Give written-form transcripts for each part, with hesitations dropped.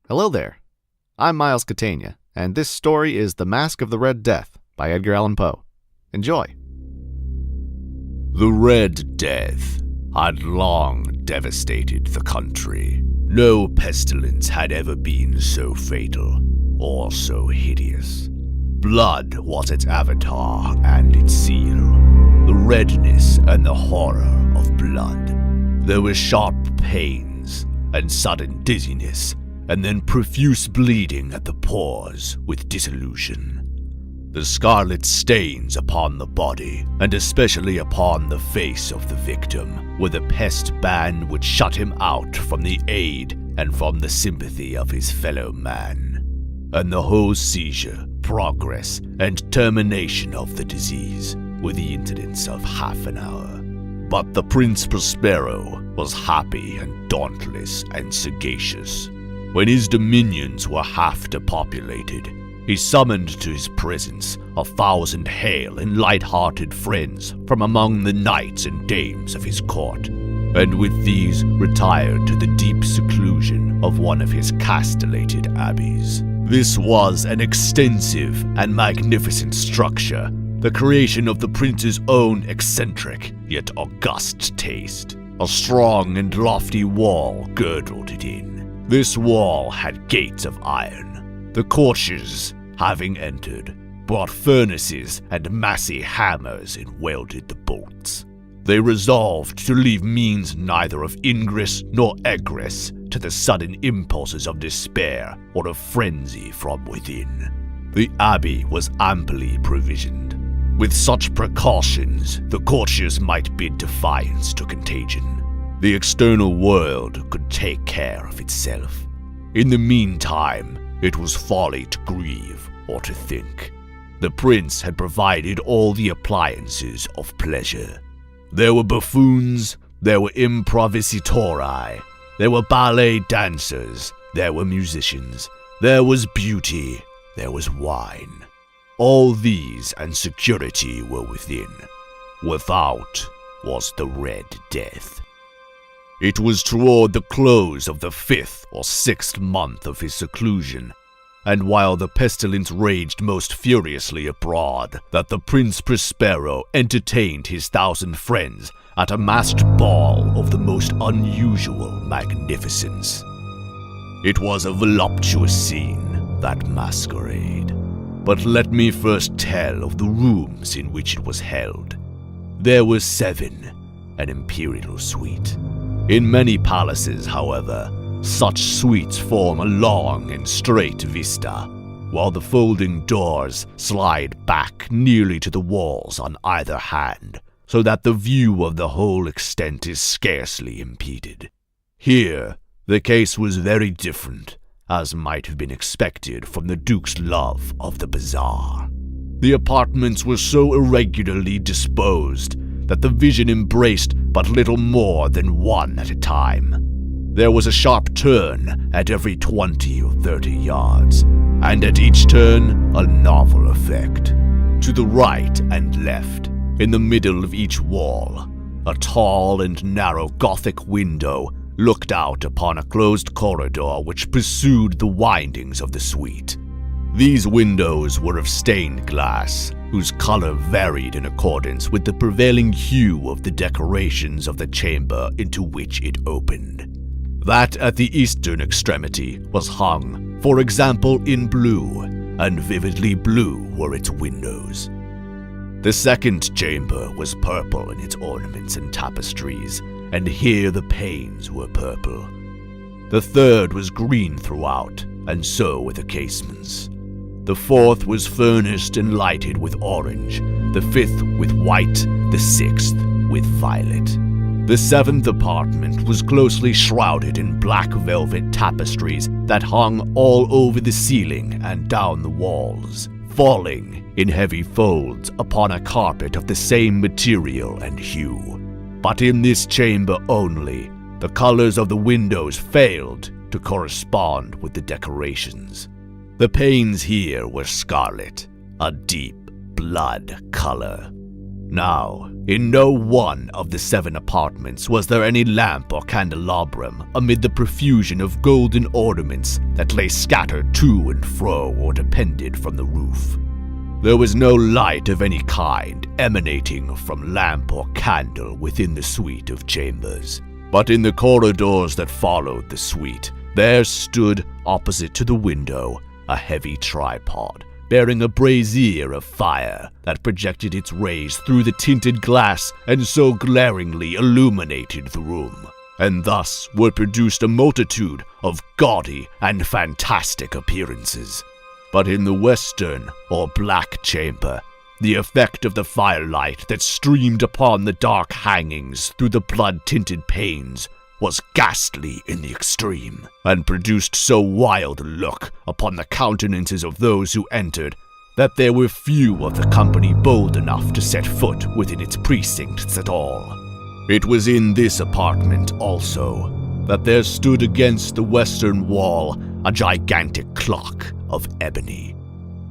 Hello there. I'm Miles Catania, and this story is The Masque of the Red Death by Edgar Allan Poe. Enjoy. The Red Death had long devastated the country. No pestilence had ever been so fatal or so hideous. Blood was its avatar and its seal. The redness and the horror of blood. There were sharp pains and sudden dizziness, and then profuse bleeding at the pores with dissolution. The scarlet stains upon the body, and especially upon the face of the victim, were the pest ban which shut him out from the aid and from the sympathy of his fellow man. And the whole seizure, progress, and termination of the disease were the incidents of half an hour. But the Prince Prospero was happy and dauntless and sagacious. When his dominions were half depopulated, he summoned to his presence 1,000 hale and light-hearted friends from among the knights and dames of his court, and with these retired to the deep seclusion of one of his castellated abbeys. This was an extensive and magnificent structure, the creation of the prince's own eccentric yet august taste. A strong and lofty wall girdled it in. This wall had gates of iron. The courtiers, having entered, brought furnaces and massy hammers and welded the bolts. They resolved to leave means neither of ingress nor egress to the sudden impulses of despair or of frenzy from within. The abbey was amply provisioned. With such precautions, the courtiers might bid defiance to contagion. The external world could take care of itself. In the meantime, it was folly to grieve or to think. The prince had provided all the appliances of pleasure. There were buffoons, there were improvisatori, there were ballet dancers, there were musicians, there was beauty, there was wine. All these and security were within. Without was the Red Death. It was toward the close of the 5th or 6th month of his seclusion, and while the pestilence raged most furiously abroad, that the Prince Prospero entertained his 1,000 friends at a masked ball of the most unusual magnificence. It was a voluptuous scene, that masquerade. But let me first tell of the rooms in which it was held. There were 7, an imperial suite. In many palaces, however, such suites form a long and straight vista, while the folding doors slide back nearly to the walls on either hand, so that the view of the whole extent is scarcely impeded. Here, the case was very different, as might have been expected from the Duke's love of the bizarre. The apartments were so irregularly disposed that the vision embraced but little more than one at a time. There was a sharp turn at every 20 or 30 yards, and at each turn a novel effect. To the right and left, in the middle of each wall, a tall and narrow Gothic window looked out upon a closed corridor which pursued the windings of the suite. These windows were of stained glass, whose color varied in accordance with the prevailing hue of the decorations of the chamber into which it opened. That at the eastern extremity was hung, for example, in blue, and vividly blue were its windows. The second chamber was purple in its ornaments and tapestries, and here the panes were purple. The third was green throughout, and so were the casements. The fourth was furnished and lighted with orange, the 5th with white, the 6th with violet. The 7th apartment was closely shrouded in black velvet tapestries that hung all over the ceiling and down the walls, falling in heavy folds upon a carpet of the same material and hue. But in this chamber only, the colors of the windows failed to correspond with the decorations. The panes here were scarlet, a deep blood color. Now, In no one of the 7 apartments was there any lamp or candelabrum amid the profusion of golden ornaments that lay scattered to and fro or depended from the roof. There was no light of any kind emanating from lamp or candle within the suite of chambers. But in the corridors that followed the suite, there stood, opposite to the window, a heavy tripod, bearing a brazier of fire that projected its rays through the tinted glass and so glaringly illuminated the room, and thus were produced a multitude of gaudy and fantastic appearances. But in the western, or black chamber, the effect of the firelight that streamed upon the dark hangings through the blood-tinted panes was ghastly in the extreme, and produced so wild a look upon the countenances of those who entered that there were few of the company bold enough to set foot within its precincts at all. It was in this apartment, also, that there stood against the western wall a gigantic clock of ebony.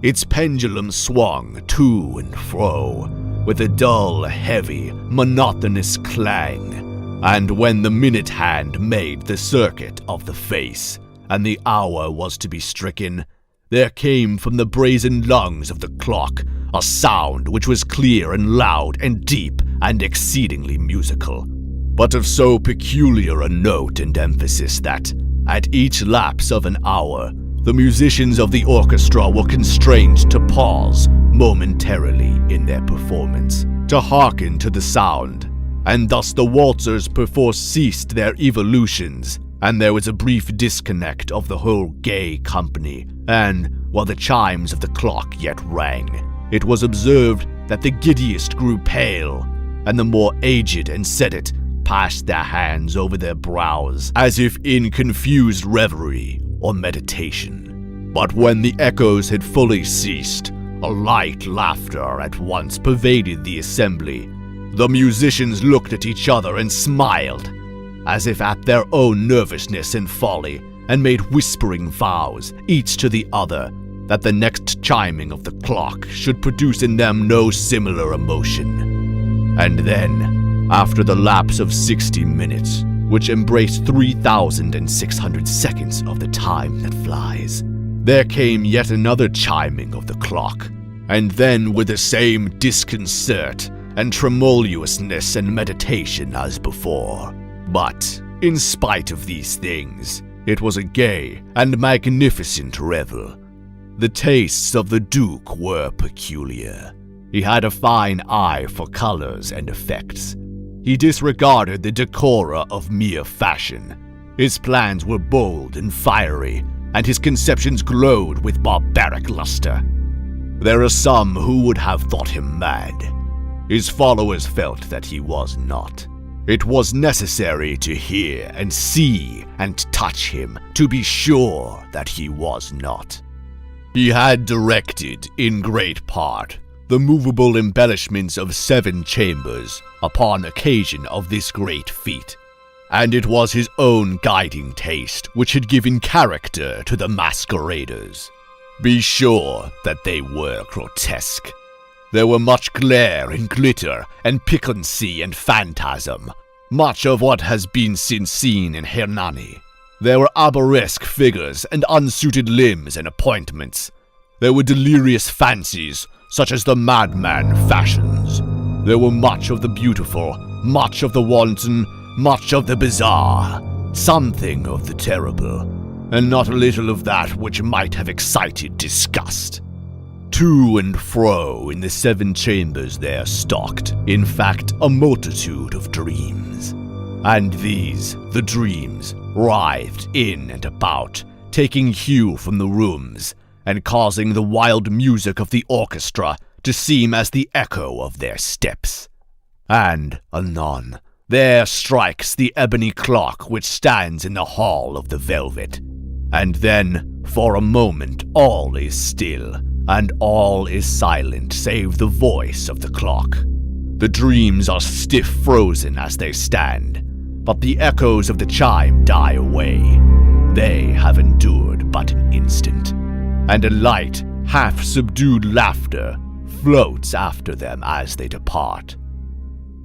Its pendulum swung to and fro with a dull, heavy, monotonous clang, and when the minute hand made the circuit of the face, and the hour was to be stricken, there came from the brazen lungs of the clock a sound which was clear and loud and deep and exceedingly musical, but of so peculiar a note and emphasis that, at each lapse of an hour, the musicians of the orchestra were constrained to pause momentarily in their performance, to hearken to the sound, and thus the waltzers perforce ceased their evolutions, and there was a brief disconnect of the whole gay company, and, while the chimes of the clock yet rang, it was observed that the giddiest grew pale, and the more aged and sedate passed their hands over their brows, as if in confused reverie or meditation. But when the echoes had fully ceased, a light laughter at once pervaded the assembly. The musicians looked at each other and smiled, as if at their own nervousness and folly, and made whispering vows, each to the other, that the next chiming of the clock should produce in them no similar emotion. And then, after the lapse of 60 minutes, which embraced 3,600 seconds of the time that flies, there came yet another chiming of the clock, and then with the same disconcert and tremulousness and meditation as before. But, in spite of these things, it was a gay and magnificent revel. The tastes of the Duke were peculiar. He had a fine eye for colors and effects. He disregarded the decora of mere fashion. His plans were bold and fiery, and his conceptions glowed with barbaric luster. There are some who would have thought him mad. His followers felt that he was not. It was necessary to hear and see and touch him to be sure that he was not. He had directed, in great part, the movable embellishments of 7 chambers upon occasion of this great feat, and it was his own guiding taste which had given character to the masqueraders. Be sure that they were grotesque. There were much glare and glitter and piquancy and phantasm, much of what has been since seen in Hernani. There were arabesque figures and unsuited limbs and appointments. There were delirious fancies, such as the madman fashions. There were much of the beautiful, much of the wanton, much of the bizarre, something of the terrible, and not a little of that which might have excited disgust. To and fro in the 7 chambers there stalked, in fact, a multitude of dreams. And these, the dreams, writhed in and about, taking hue from the rooms, and causing the wild music of the orchestra to seem as the echo of their steps. And, anon, there strikes the ebony clock which stands in the hall of the velvet. And then, for a moment, all is still, and all is silent save the voice of the clock. The dreams are stiff frozen as they stand, but the echoes of the chime die away. They have endured but an instant, and a light, half-subdued laughter floats after them as they depart.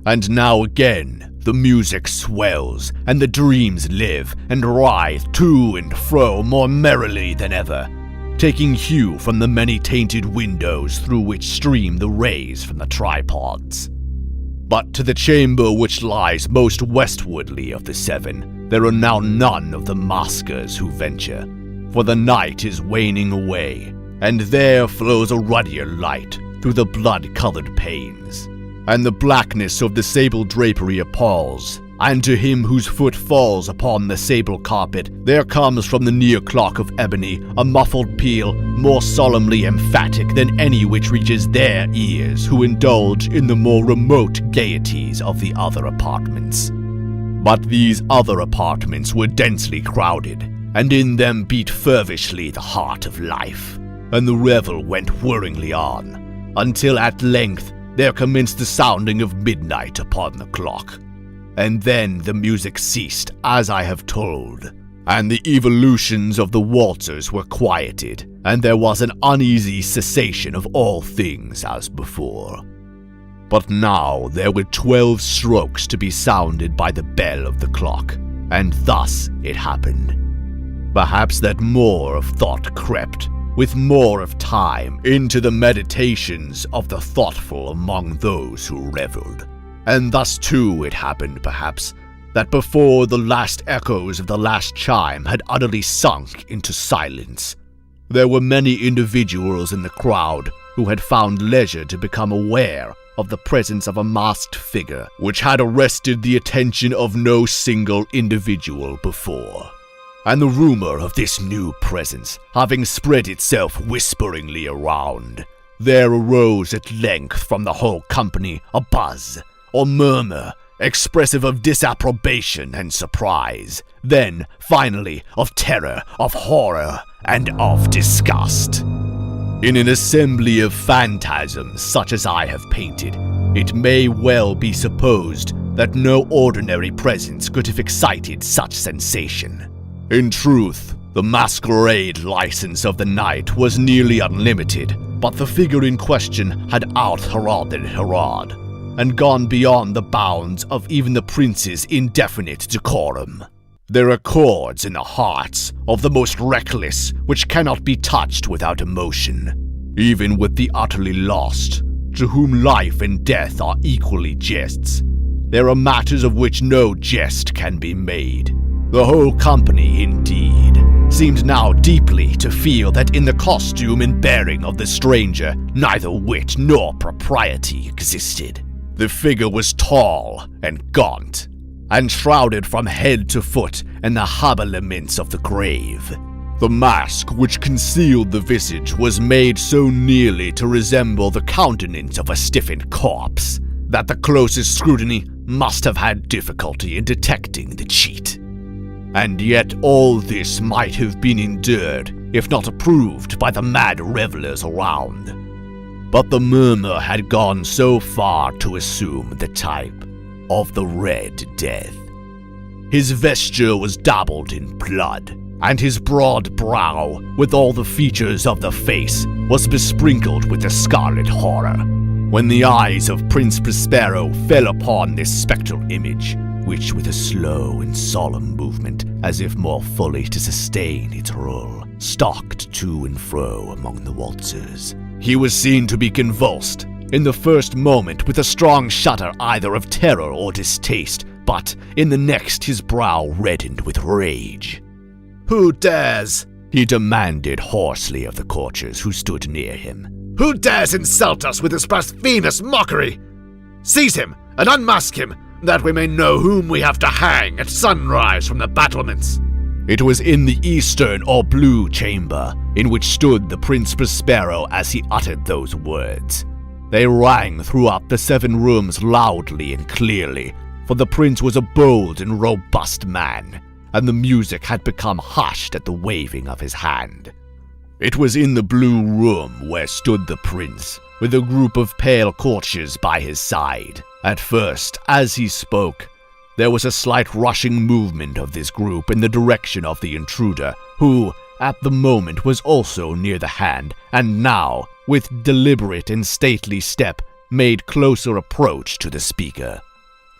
And now again, the music swells, and the dreams live and writhe to and fro more merrily than ever, taking hue from the many tainted windows through which stream the rays from the tripods. But to the chamber which lies most westwardly of the seven, there are now none of the maskers who venture, for the night is waning away, and there flows a ruddier light through the blood-colored panes. And the blackness of the sable drapery appalls, and to him whose foot falls upon the sable carpet, there comes from the near clock of ebony a muffled peal more solemnly emphatic than any which reaches their ears who indulge in the more remote gaieties of the other apartments. But these other apartments were densely crowded, and in them beat fervishly the heart of life, and the revel went whirringly on, until at length there commenced the sounding of midnight upon the clock. And then the music ceased, as I have told, and the evolutions of the waltzers were quieted, and there was an uneasy cessation of all things as before. But now there were 12 strokes to be sounded by the bell of the clock, and thus it happened. Perhaps that more of thought crept, with more of time, into the meditations of the thoughtful among those who reveled. And thus too it happened, perhaps, that before the last echoes of the last chime had utterly sunk into silence, there were many individuals in the crowd who had found leisure to become aware of the presence of a masked figure which had arrested the attention of no single individual before. And the rumor of this new presence having spread itself whisperingly around, there arose at length from the whole company a buzz, or murmur, expressive of disapprobation and surprise, then, finally, of terror, of horror, and of disgust. In an assembly of phantasms such as I have painted, it may well be supposed that no ordinary presence could have excited such sensation. In truth, the masquerade license of the night was nearly unlimited, but the figure in question had out-heralded Herod, and gone beyond the bounds of even the prince's indefinite decorum. There are chords in the hearts of the most reckless which cannot be touched without emotion, even with the utterly lost, to whom life and death are equally jests. There are matters of which no jest can be made. The whole company, indeed, seemed now deeply to feel that in the costume and bearing of the stranger neither wit nor propriety existed. The figure was tall and gaunt, and shrouded from head to foot in the habiliments of the grave. The mask which concealed the visage was made so nearly to resemble the countenance of a stiffened corpse that the closest scrutiny must have had difficulty in detecting the cheat. And yet all this might have been endured, if not approved, by the mad revelers around. But the murmur had gone so far to assume the type of the Red Death. His vesture was dabbled in blood, and his broad brow, with all the features of the face, was besprinkled with the scarlet horror. When the eyes of Prince Prospero fell upon this spectral image, which with a slow and solemn movement, as if more fully to sustain its role, stalked to and fro among the waltzers, he was seen to be convulsed, in the first moment with a strong shudder either of terror or distaste, but in the next his brow reddened with rage. "Who dares?" he demanded hoarsely of the courtiers who stood near him. "Who dares insult us with this blasphemous mockery? Seize him and unmask him, that we may know whom we have to hang at sunrise from the battlements." It was in the eastern or blue chamber, in which stood the Prince Prospero as he uttered those words. They rang throughout the 7 rooms loudly and clearly, for the prince was a bold and robust man, and the music had become hushed at the waving of his hand. It was in the blue room where stood the prince, with a group of pale courtiers by his side. At first, as he spoke, there was a slight rushing movement of this group in the direction of the intruder, who, at the moment, was also near the hand, and now, with deliberate and stately step, made closer approach to the speaker.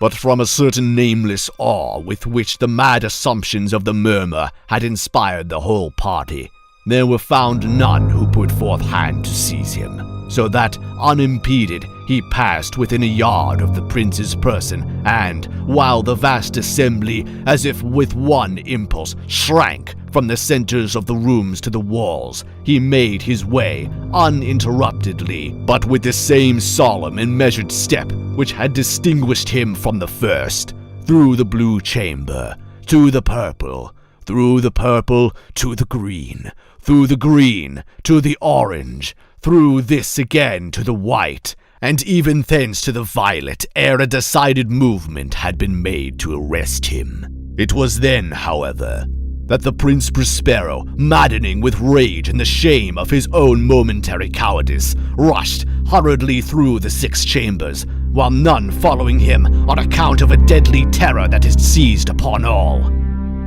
but from a certain nameless awe with which the mad assumptions of the murmur had inspired the whole party, there were found none who put forth hand to seize him, so that, unimpeded, he passed within a yard of the prince's person, and, while the vast assembly, as if with one impulse, shrank from the centers of the rooms to the walls, he made his way, uninterruptedly, but with the same solemn and measured step which had distinguished him from the first, through the blue chamber, to the purple, through the purple to the green, through the green to the orange, through this again to the white, and even thence to the violet, ere a decided movement had been made to arrest him. It was then, however, that the Prince Prospero, maddening with rage and the shame of his own momentary cowardice, rushed hurriedly through the 6 chambers, while none following him on account of a deadly terror that had seized upon all.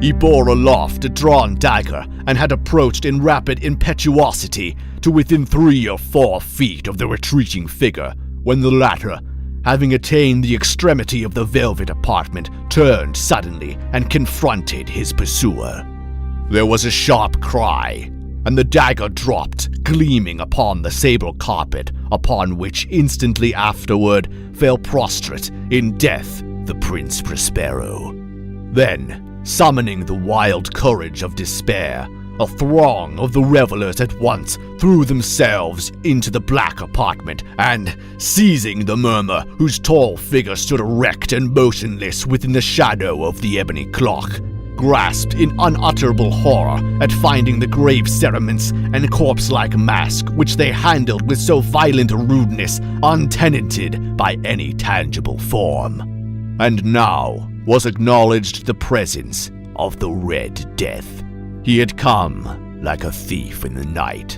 He bore aloft a drawn dagger, and had approached in rapid impetuosity to within 3 or 4 feet of the retreating figure, when the latter, having attained the extremity of the velvet apartment, turned suddenly and confronted his pursuer. There was a sharp cry, and the dagger dropped, gleaming upon the sable carpet, upon which instantly afterward fell prostrate in death the Prince Prospero. Then, summoning the wild courage of despair, a throng of the revelers at once threw themselves into the black apartment, and, seizing the murmur, whose tall figure stood erect and motionless within the shadow of the ebony clock, grasped in unutterable horror at finding the grave cerements and corpse-like mask which they handled with so violent a rudeness untenanted by any tangible form. And now was acknowledged the presence of the Red Death. He had come like a thief in the night,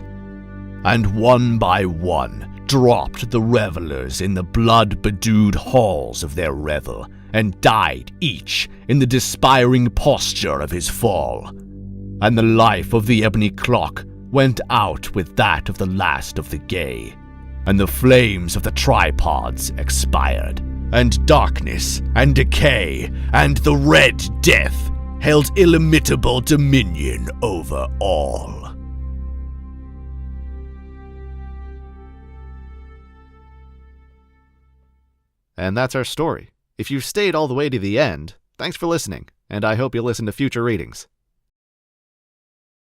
and one by one dropped the revelers in the blood-bedewed halls of their revel, and died each in the despairing posture of his fall. And the life of the ebony clock went out with that of the last of the gay, and the flames of the tripods expired, and darkness and decay and the Red Death held illimitable dominion over all. And that's our story. If you've stayed all the way to the end, thanks for listening, and I hope you'll listen to future readings.